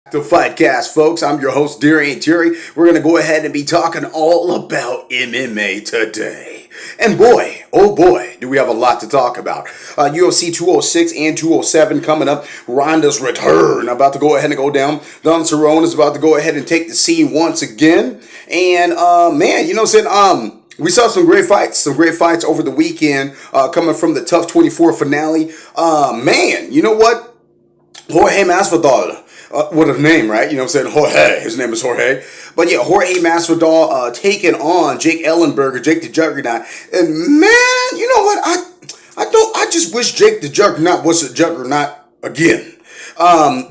To FightCast, folks. I'm your host, Darion Terry. We're going to go ahead and be talking all about MMA today. And boy, oh boy, do we have a lot to talk about. UFC 206 and 207 coming up. Ronda's return about to go ahead and go down. Don Cerrone is about to go ahead and take the scene once again. And man, you know what I'm saying? We saw some great fights over the weekend coming from the Tough 24 finale. Man, you know what? Jorge Masvidal. What a name, right? You know what I'm saying? Jorge. His name is Jorge. But yeah, Jorge Masvidal taking on Jake Ellenberger, Jake the Juggernaut. And man, you know what? I just wish Jake the Juggernaut was a Juggernaut again.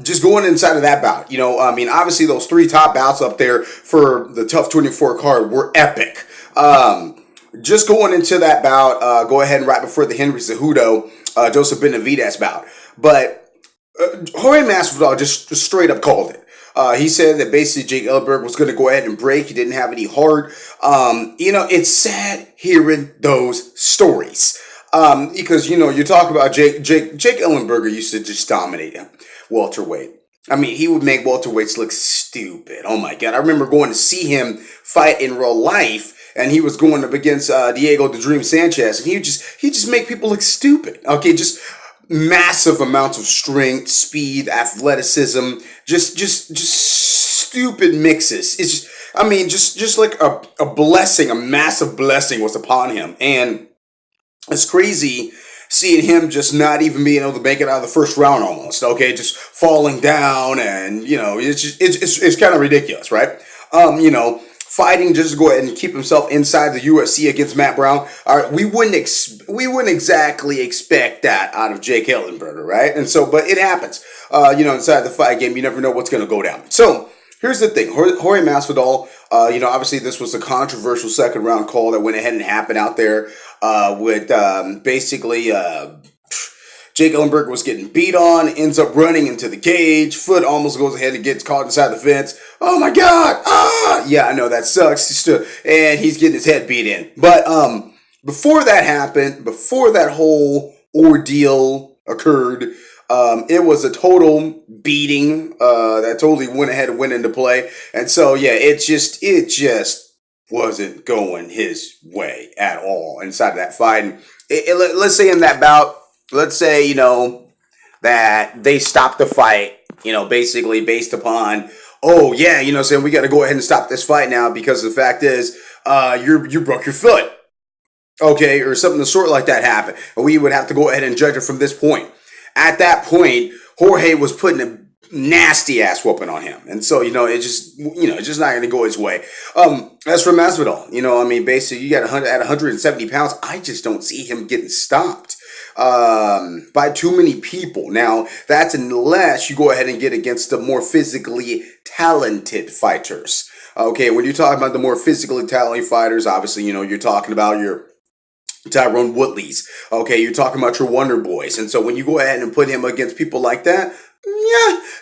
Just going inside of that bout. You know, I mean, obviously those three top bouts up there for the Tough 24 card were epic. Just going into that bout, go ahead and right before the Henry Cejudo, Joseph Benavidez bout. But Jorge Masvidal just straight up called it. He said that basically Jake Ellenberger was going to go ahead and break. He didn't have any heart. You know, it's sad hearing those stories. Because, you know, you talk about Jake Ellenberger used to just dominate him. Welterweight. I mean, he would make welterweights look stupid. Oh my God. I remember going to see him fight in real life, and he was going up against Diego the Dream Sanchez, and he just make people look stupid. Okay, just massive amounts of strength, speed, athleticism, just stupid mixes. It's just, I mean, just like a blessing, a massive blessing was upon him. And it's crazy seeing him just not even being able to make it out of the first round almost, okay? Just falling down, and, you know, it's kind of ridiculous, right? You know, fighting just to go ahead and keep himself inside the UFC against Matt Brown. We wouldn't exactly expect that out of Jake Ellenberger, right? And so, but it happens. You know, inside the fight game, you never know what's going to go down. So here's the thing: Jorge Masvidal. You know, obviously this was a controversial second round call that went ahead and happened out there with basically. Jake Ellenberger was getting beat on, ends up running into the cage, foot almost goes ahead and gets caught inside the fence. Oh my God! Ah! Yeah, I know that sucks. And he's getting his head beat in. But before that happened, before that whole ordeal occurred, it was a total beating that totally went ahead and went into play. And so yeah, it just wasn't going his way at all inside of that fight. And let's say in that bout. Let's say, you know, that they stopped the fight, you know, basically based upon, oh, yeah, you know, saying we got to go ahead and stop this fight now because the fact is, you broke your foot. Okay, or something of the sort like that happened. And we would have to go ahead and judge it from this point. At that point, Jorge was putting a nasty ass whooping on him. And so, you know, it's just not going to go his way. As for Masvidal, you know, I mean, basically, you got at 170 pounds, I just don't see him getting stopped by too many people. Now, that's unless you go ahead and get against the more physically talented fighters. Okay, when you're talking about the more physically talented fighters, obviously, you know, you're talking about your Tyrone Woodleys. Okay, you're talking about your Wonder Boys. And so when you go ahead and put him against people like that,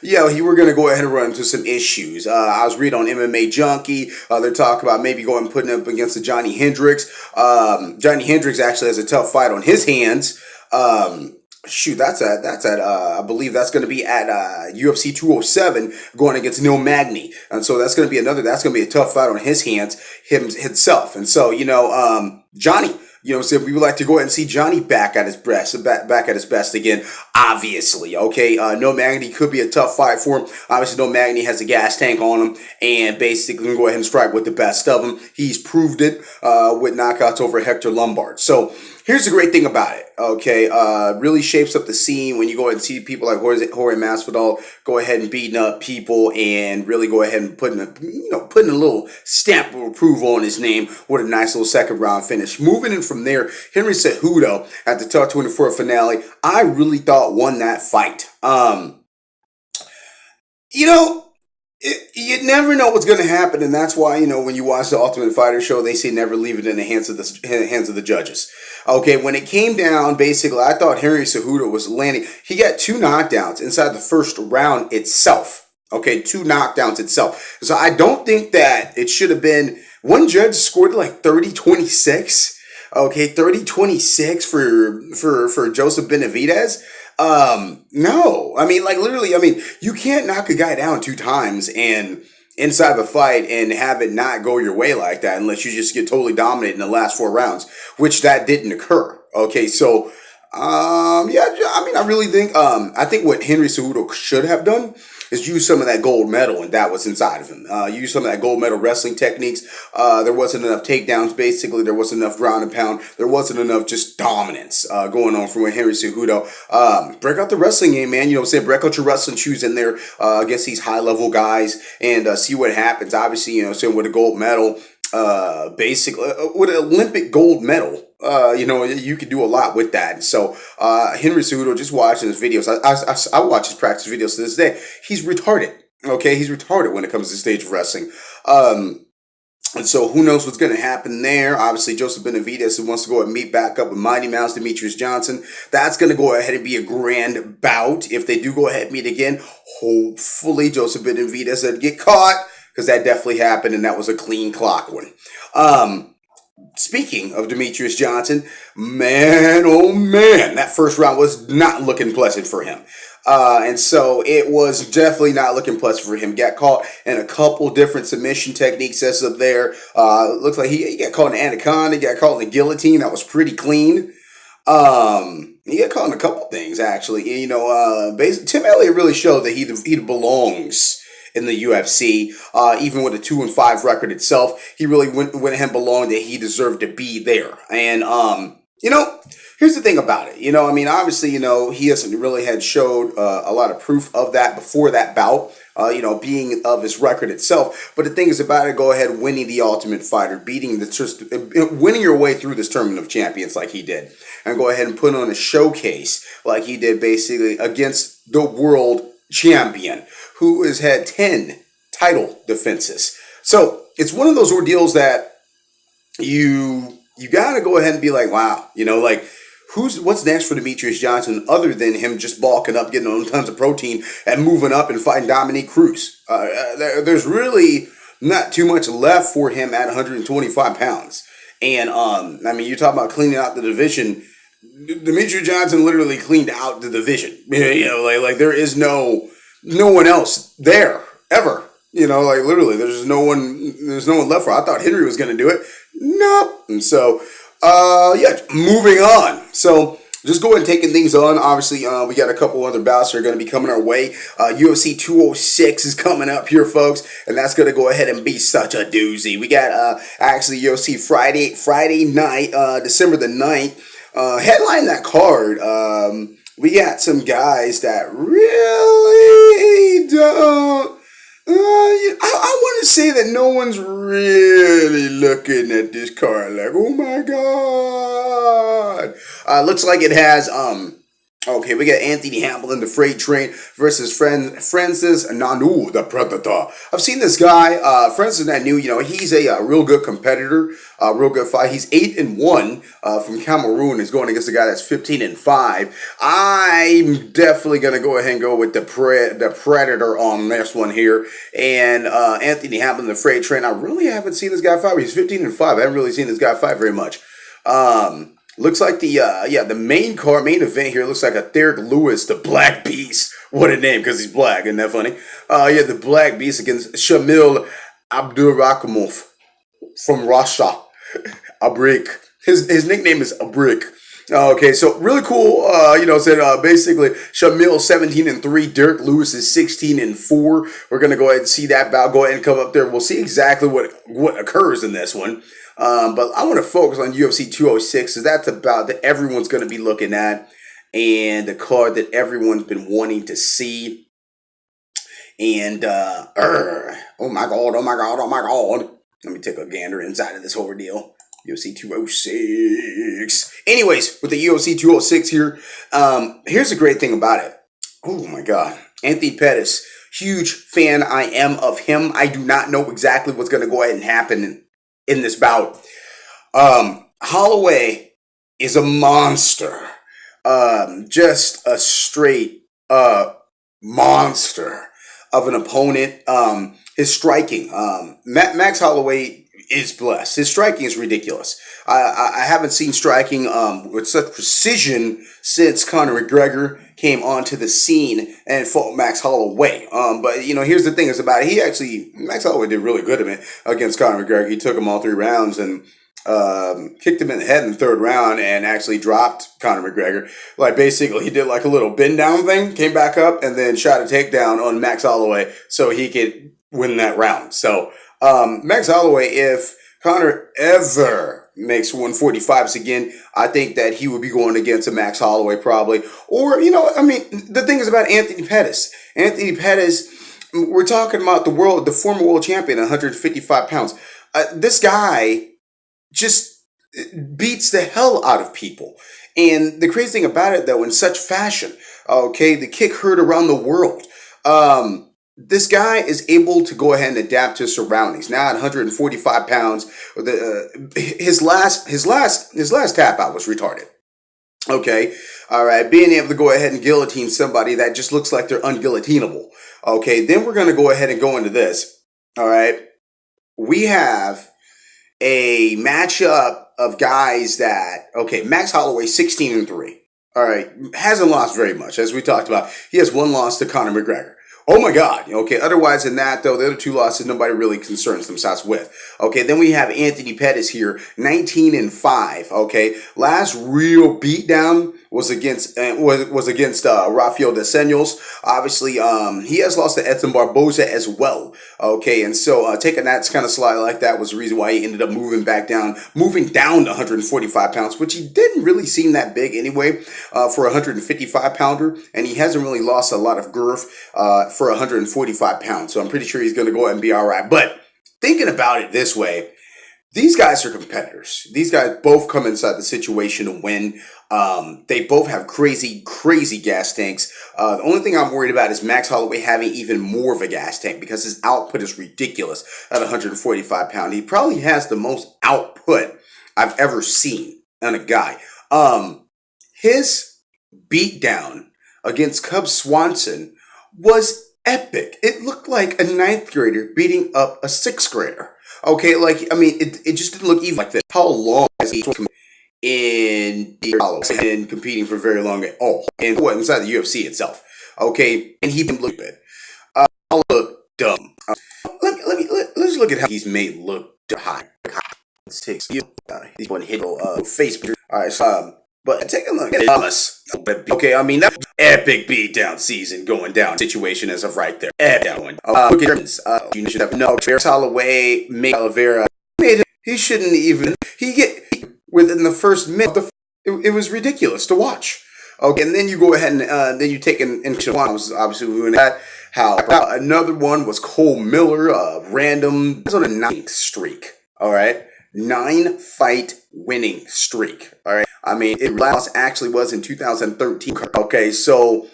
yeah, you were going to go ahead and run into some issues. I was reading on MMA Junkie. They're talking about maybe going and putting him up against the Johnny Hendricks. Johnny Hendricks actually has a tough fight on his hands. That's at I believe that's going to be at UFC 207 going against Neil Magny. And so that's going to be a tough fight on his hands himself. And so, you know, Johnny, you know, so we would like to go ahead and see Johnny back at his best again, obviously. Okay, No Magny could be a tough fight for him. Obviously, No Magny has a gas tank on him and basically can go ahead and strike with the best of them. He's proved it with knockouts over Hector Lombard. So here's the great thing about it. Okay, really shapes up the scene when you go ahead and see people like Jorge Masvidal go ahead and beating up people and really go ahead and putting a little stamp of approval on his name with a nice little second round finish. Moving in from there, Henry Cejudo at the Tough 24 finale, I really thought won that fight. You know, you never know what's going to happen, and that's why, you know, when you watch the Ultimate Fighter show, they say never leave it in the hands of the judges. Okay, when it came down, basically, I thought Henry Cejudo was landing. He got 2 knockdowns inside the first round itself. Okay, 2 knockdowns itself. So I don't think that it should have been. One judge scored like 30-26. Okay, 30-26 for Joseph Benavidez. No. I mean, like literally, I mean, you can't knock a guy down 2 times and inside of a fight and have it not go your way like that unless you just get totally dominant in the last 4 rounds, which that didn't occur. Okay, so yeah, I mean, I really think I think what Henry Cejudo should have done is use some of that gold medal, and that was inside of him. Use some of that gold medal wrestling techniques. There wasn't enough takedowns. Basically, there wasn't enough ground and pound. There wasn't enough just dominance going on from Henry Cejudo. Break out the wrestling game, man. You know what I'm saying? Break out your wrestling shoes in there against these high level guys and see what happens. Obviously, you know, saying with a gold medal. Basically with an Olympic gold medal, you know, you can do a lot with that. And so, Henry Cejudo, just watching his videos, I watch his practice videos to this day. He's retarded. Okay, he's retarded when it comes to stage wrestling. And so who knows what's going to happen there. Obviously, Joseph Benavidez, who wants to go and meet back up with Mighty Mouse Demetrius Johnson. That's going to go ahead and be a grand bout. If they do go ahead and meet again, hopefully Joseph Benavidez doesn't get caught, because that definitely happened, and that was a clean clock one. Speaking of Demetrius Johnson, man, oh man, that first round was not looking pleasant for him. And so it was definitely not looking pleasant for him. Got caught in a couple different submission techniques as up there. Looks like he got caught in an anaconda, got caught in the guillotine. That was pretty clean. He got caught in a couple things, actually. And, you know, basically, Tim Elliott really showed that he belongs in the UFC, even with a 2-5 record itself. He really went and belonged that he deserved to be there. And, you know, here's the thing about it. You know, I mean, obviously, you know, he hasn't really had showed a lot of proof of that before that bout, you know, being of his record itself. But the thing is about it, go ahead winning the Ultimate Fighter, winning your way through this tournament of champions like he did. And go ahead and put on a showcase like he did basically against the world champion, who has had 10 title defenses. So it's one of those ordeals that you gotta go ahead and be like, wow, you know, like what's next for Demetrius Johnson other than him just bulking up, getting on tons of protein and moving up and fighting Dominique Cruz? There's really not too much left for him at 125 pounds. And I mean, you're talking about cleaning out the division. Demetrius Johnson literally cleaned out the division. You know, like there is no one else there ever. You know, like literally, there's no one left for. I thought Henry was going to do it. Nope. And so, yeah, moving on. So just go ahead and taking things on. Obviously, we got a couple other bouts that are going to be coming our way. UFC 206 is coming up here, folks, and that's going to go ahead and be such a doozy. We got actually UFC Friday night, December the 9th. Headline that card. We got some guys that really don't. I want to say that no one's really looking at this card like, oh my god. Looks like it has okay, we got Anthony Hamilton, the freight train, versus Francis Ngannou, the Predator. I've seen this guy, Francis Ngannou. You know, he's a real good competitor, real good fight. He's 8-1 from Cameroon. He's going against a guy that's 15-5. I'm definitely gonna go ahead and go with the Predator on this one here. And Anthony Hamilton, the freight train. I really haven't seen this guy fight. He's 15-5. I haven't really seen this guy fight very much. Looks like the main event here looks like a Derek Lewis, the Black Beast. What a name, because he's black. Isn't that funny? Yeah, the Black Beast against Shamil Abdurakhimov from Russia. Abrik. His nickname is Abrik. Okay, so really cool. You know, said basically Shamil 17-3, Derek Lewis is 16-4. We're gonna go ahead and see that bout. Go ahead and come up there. We'll see exactly what occurs in this one. But I want to focus on UFC 206, because that's about that everyone's going to be looking at, and the card that everyone's been wanting to see. And oh my god! Let me take a gander inside of this whole deal. UFC 206. Anyways, with the UFC 206 here, here's the great thing about it. Oh my god, Anthony Pettis, huge fan I am of him. I do not know exactly what's going to go ahead and happen in this bout. Holloway is a monster. Just a straight monster of an opponent. His striking. Max Holloway is blessed. His striking is ridiculous. I haven't seen striking with such precision since Conor McGregor came onto the scene and fought Max Holloway. But here's the thing: is about it. Max Holloway did really good against Conor McGregor. He took him all 3 rounds and kicked him in the head in the 3rd round and actually dropped Conor McGregor. Like basically, he did like a little bend down thing, came back up, and then shot a takedown on Max Holloway so he could win that round. So. Max Holloway, if Conor ever makes 145s again, I think that he would be going against a Max Holloway probably. Or, the thing is about Anthony Pettis. Anthony Pettis, we're talking about the former world champion, 155 pounds. This guy just beats the hell out of people. And the crazy thing about it, though, in such fashion, okay, the kick heard around the world. This guy is able to go ahead and adapt to his surroundings. Now at 145 pounds, his last tap out was retarded. Okay, all right, being able to go ahead and guillotine somebody that just looks like they're unguillotinable. Okay, then we're gonna go ahead and go into this. All right, we have a matchup of guys that Max Holloway 16-3. All right, hasn't lost very much as we talked about. He has 1 loss to Conor McGregor. Oh my God. Okay. Otherwise than that, though, the other 2 losses, nobody really concerns themselves with. Okay. Then we have Anthony Pettis here, 19-5. Okay. Last real beatdown was against Rafael dos Anjos. Obviously, he has lost to Edson Barboza as well. Okay. And so taking that kind of slide like that was the reason why he ended up moving down to 145 pounds, which he didn't really seem that big anyway for a 155 pounder. And he hasn't really lost a lot of girth for 145 pounds. So I'm pretty sure he's going to go ahead and be all right. But thinking about it this way, these guys are competitors. These guys both come inside the situation to win. They both have crazy, crazy gas tanks. The only thing I'm worried about is Max Holloway having even more of a gas tank because his output is ridiculous at 145 pounds. He probably has the most output I've ever seen on a guy. His beatdown against Cub Swanson was epic. It looked like a 9th grader beating up a 6th grader. Okay, it just didn't look even like that. How long has he in competing for very long at all? And what inside the UFC itself? Okay, and he didn't look bad. I'll look dumb. Let's look at how he's made look high. Let's take he's one hit Facebook. All right, so but take a look at Thomas. Okay, that epic beatdown season going down situation as of right there. Epic one. Look at Germans. You should have no. Holloway made Oliveira. He shouldn't even. He get within the first minute. It was ridiculous to watch. Okay, and then you go ahead and then you take into one was obviously we went at how another one was Cole Miller, random. He's on a 9 streak. All right, 9 fight winning streak. All right. It last actually was in 2013. Okay, so,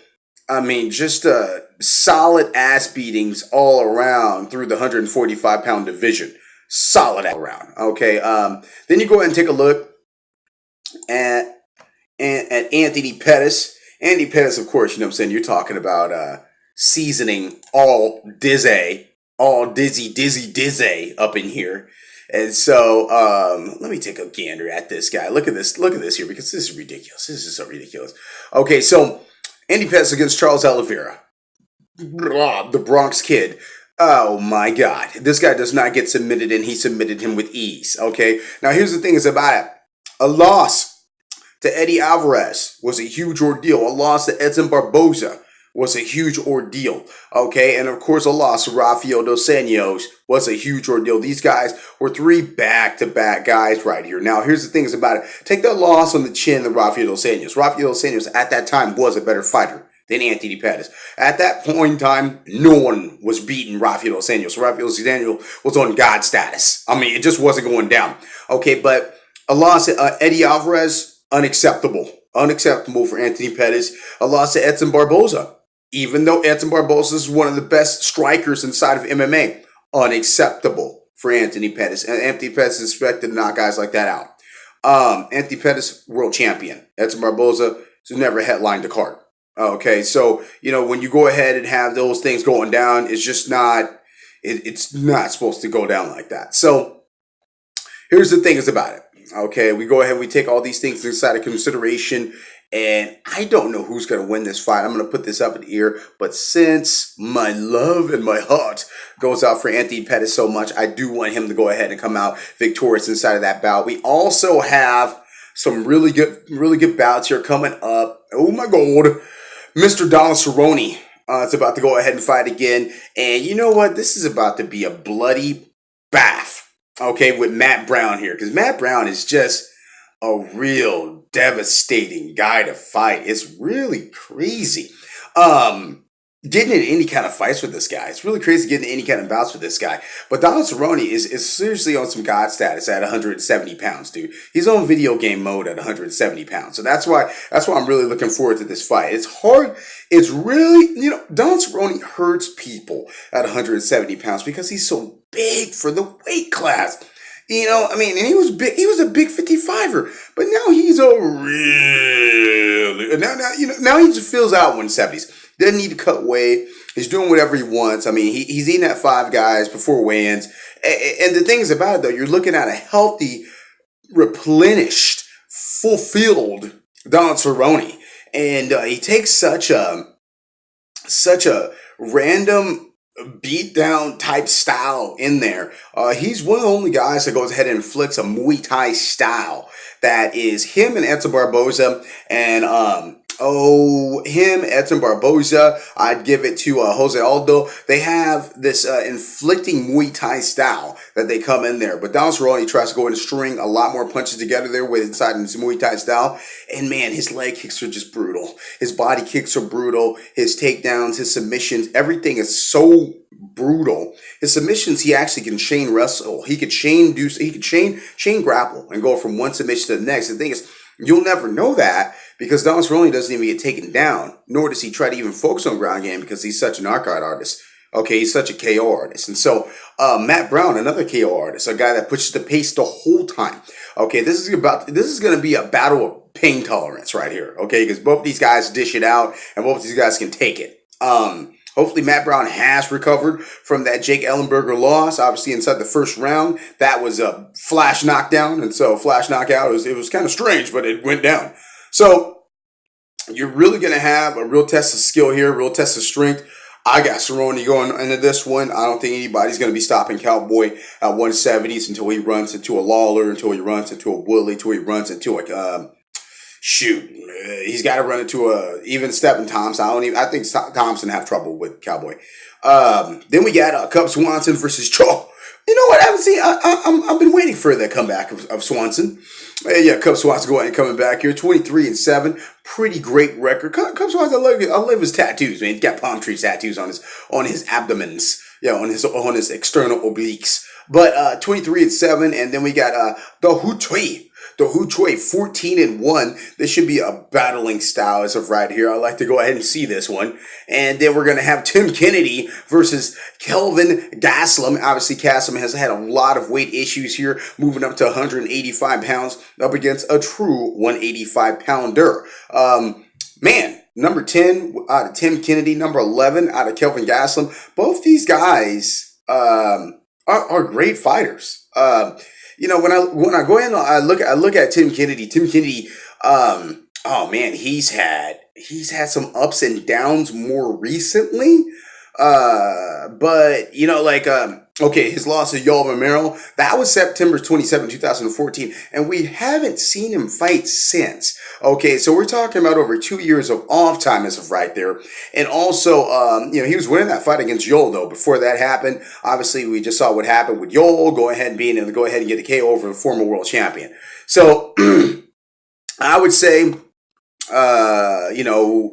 just solid ass beatings all around through the 145 pound division. Solid all around. Okay, then you go ahead and take a look at Anthony Pettis. Anthony Pettis, of course, you're talking about seasoning all dizzy up in here. And so, let me take a gander at this guy. Look at this here, because this is ridiculous. This is so ridiculous. Okay, so, Andy Pettis against Charles Oliveira. The Bronx Kid. Oh my God. This guy does not get submitted, and he submitted him with ease. Okay, now here's the thing is about it. A loss to Eddie Alvarez was a huge ordeal. A loss to Edson Barboza was a huge ordeal, okay? And of course, a loss to Rafael dos Anjos was a huge ordeal. These guys were 3 back-to-back guys right here. Now, here's the things about it. Take that loss on the chin to Rafael dos Anjos. Rafael dos Anjos at that time was a better fighter than Anthony Pettis. At that point in time, no one was beating Rafael dos Anjos. Rafael dos Anjos was on God status. It just wasn't going down. Okay, but a loss to Eddie Alvarez, unacceptable. Unacceptable for Anthony Pettis. A loss to Edson Barboza. Even though Edson Barboza is one of the best strikers inside of MMA, unacceptable for Anthony Pettis. And Anthony Pettis is expected to knock guys like that out. Anthony Pettis, world champion. Edson Barboza has never headlined a card. Okay, so, when you go ahead and have those things going down, it's just not, it's not supposed to go down like that. So, here's the thing is about it. Okay, we go ahead, we take all these things inside of consideration, and I don't know who's going to win this fight. I'm going to put this up in the air, but since my love and my heart goes out for Anthony Pettis so much, I do want him to go ahead and come out victorious inside of that bout. We also have some really good bouts here coming up. Oh my God, Mr. Donald Cerrone is about to go ahead and fight again, and you know what? This is about to be a bloody bath. Okay, with Matt Brown here, because Matt Brown is just a real devastating guy to fight. It's really crazy. Getting in any kind of fights with this guy. It's really crazy getting in any kind of bouts with this guy. But Donald Cerrone is seriously on some god status at 170 pounds, dude. He's on video game mode at 170 pounds. So that's why I'm really looking forward to this fight. It's hard. It's really, Donald Cerrone hurts people at 170 pounds because he's so big for the weight class. And he was big. He was a big 55er, but now he's a real. Now he just fills out 170s. Doesn't need to cut weight. He's doing whatever he wants. He's eating at Five Guys before weigh-ins. And the things about it, though, you're looking at a healthy, replenished, fulfilled Donald Cerrone, and he takes such a random beat down type style in there. He's one of the only guys that goes ahead and inflicts a Muay Thai style that is him and Edson Barboza, and Edson Barboza, I'd give it to Jose Aldo. They have this inflicting Muay Thai style that they come in there. But Donald Cerrone tries to go in and string a lot more punches together there with inside his Muay Thai style. And man, his leg kicks are just brutal. His body kicks are brutal. His takedowns, his submissions, everything is so brutal. His submissions, he actually can chain wrestle. He could chain grapple and go from one submission to the next. The thing is, you'll never know that because Donald Cerrone doesn't even get taken down, nor does he try to even focus on ground game because he's such a knockout artist. Okay, he's such a KO artist. And so Matt Brown, another KO artist, a guy that pushes the pace the whole time. Okay, this is going to be a battle of pain tolerance right here. Okay, because both these guys dish it out and both these guys can take it. Hopefully Matt Brown has recovered from that Jake Ellenberger loss. Obviously inside the first round, that was a flash knockdown. And so flash knockout, it was kind of strange, but it went down. So you're really going to have a real test of skill here, a real test of strength. I got Cerrone going into this one. I don't think anybody's going to be stopping Cowboy at 170s until he runs into a Lawler, until he runs into a Woodley, until he runs into a... he's got to run into a even Stephen Thompson. I think Thompson have trouble with Cowboy. Then we got Cub Swanson versus Cho. You know what? I haven't seen. I've been waiting for that comeback of Swanson. Yeah, Cub Swanson going and coming back here, 23-7, pretty great record. Cub Swanson, I love his tattoos, man. He's got palm tree tattoos on his abdomens, on his external obliques. But 23-7, and then we got the Hu Chui. The Hu Chui 14-1. This should be a battling style as of right here. I'd like to go ahead and see this one. And then we're going to have Tim Kennedy versus Kelvin Gastelum. Obviously, Gastelum has had a lot of weight issues here, moving up to 185 pounds up against a true 185-pounder. Number 10 out of Tim Kennedy, number 11 out of Kelvin Gastelum. Both these guys are great fighters. When I go in, I look at Tim Kennedy. Tim Kennedy, he's had some ups and downs more recently. His loss to Yoel Romero, that was September 27, 2014, and we haven't seen him fight since. Okay, so we're talking about over 2 years of off time as of right there. And also, he was winning that fight against Yoel, though. Before that happened, obviously, we just saw what happened with Yoel, go ahead and get the KO over the former world champion. So, I would say,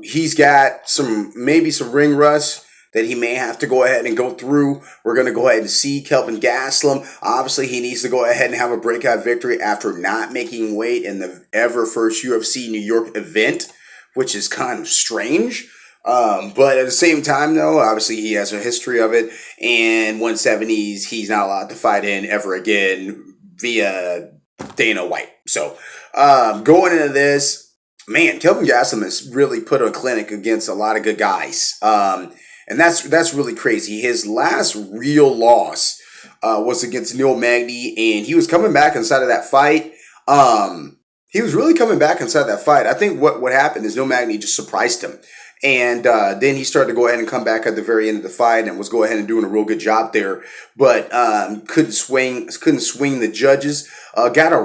he's got some ring rust that he may have to go ahead and go through. We're going to go ahead and see Kelvin Gastelum. Obviously, he needs to go ahead and have a breakout victory after not making weight in the ever first UFC New York event, which is kind of strange. But at the same time, though, obviously he has a history of it. And 170s, he's not allowed to fight in ever again via Dana White. So going into this, man, Kelvin Gastelum has really put a clinic against a lot of good guys. And that's really crazy. His last real loss was against Neil Magny, and he was coming back inside of that fight. He was really coming back inside that fight. I think what happened is Neil Magny just surprised him. And then he started to go ahead and come back at the very end of the fight and was go ahead and doing a real good job there, but couldn't swing the judges. Got a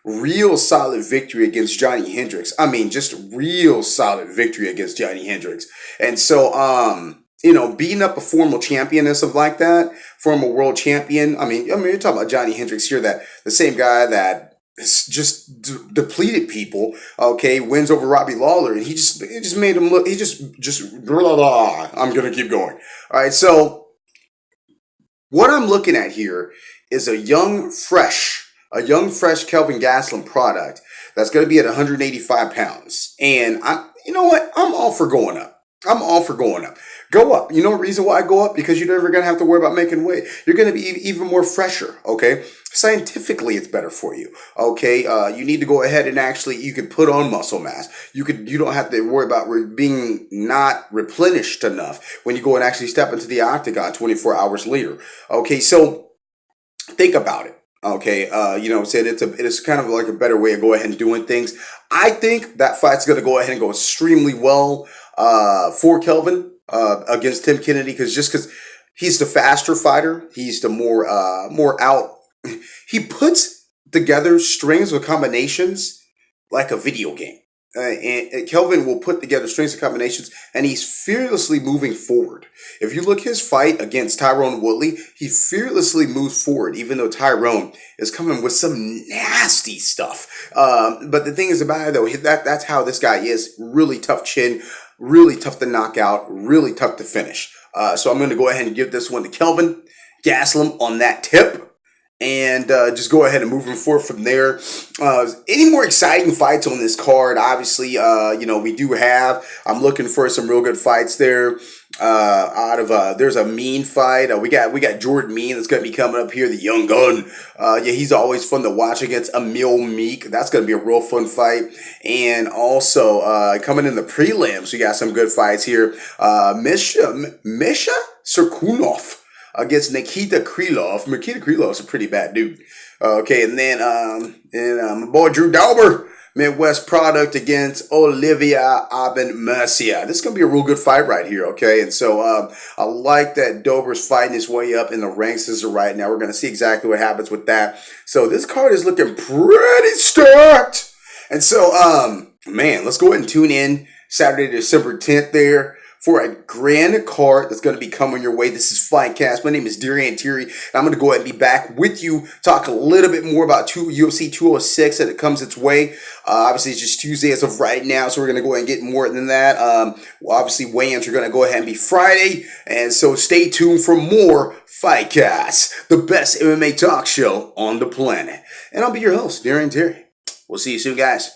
real solid victory against Johnny Hendricks. I mean, just real solid victory against Johnny Hendricks. And so, beating up a former champion and stuff like that, former world champion. I mean, you're talking about Johnny Hendricks here, that the same guy that just depleted people. Okay, wins over Robbie Lawler, and he just made him look. He just blah, blah. I'm gonna keep going. All right, so what I'm looking at here is a young, fresh Kelvin Gastelum product that's going to be at 185 pounds. And you know what? I'm all for going up. Go up. You know the reason why I go up? Because you're never going to have to worry about making weight. You're going to be even more fresher, okay? Scientifically, it's better for you, okay? You need to go ahead and you can put on muscle mass. You don't have to worry about being not replenished enough when you go and actually step into the octagon 24 hours later, okay? So think about it. Okay, you know what I'm saying? It's kind of like a better way of go ahead and doing things. I think that fight's going to go ahead and go extremely well for Kelvin against Tim Kennedy, because he's the faster fighter, he's the more out. He puts together strings of combinations like a video game. And Kelvin will put together strings of combinations, and he's fearlessly moving forward. If you look his fight against Tyrone Woodley, he fearlessly moves forward, even though Tyrone is coming with some nasty stuff. But the thing is about it, though, that's how this guy is. Really tough chin, really tough to knock out, really tough to finish. So I'm going to go ahead and give this one to Kelvin Gastelum on that tip. And just go ahead and move him forward from there. Any more exciting fights on this card? Obviously, we do have. I'm looking for some real good fights there. There's a Mean fight. We got Jordan Mean that's going to be coming up here. The young gun. He's always fun to watch against Emil Meek. That's going to be a real fun fight. And also coming in the prelims, we got some good fights here. Misha Serkunov against Nikita Krylov. Nikita Krylov's a pretty bad dude. Okay, and then my boy Drew Dauber, Midwest product, against Olivia Aben-Mercia. This is going to be a real good fight right here, okay? And so I like that Dauber's fighting his way up in the ranks as of right now. We're going to see exactly what happens with that. So this card is looking pretty stacked. And so, let's go ahead and tune in Saturday, December 10th there for a grand card that's going to be coming your way. This is FightCast. My name is Darion Terry, and I'm going to go ahead and be back with you, talk a little bit more about UFC 206 as it comes its way. Obviously, it's just Tuesday as of right now, so we're going to go ahead and get more than that. Obviously, weigh-ins are going to go ahead and be Friday, and so stay tuned for more FightCast, the best MMA talk show on the planet. And I'll be your host, Darion Terry. We'll see you soon, guys.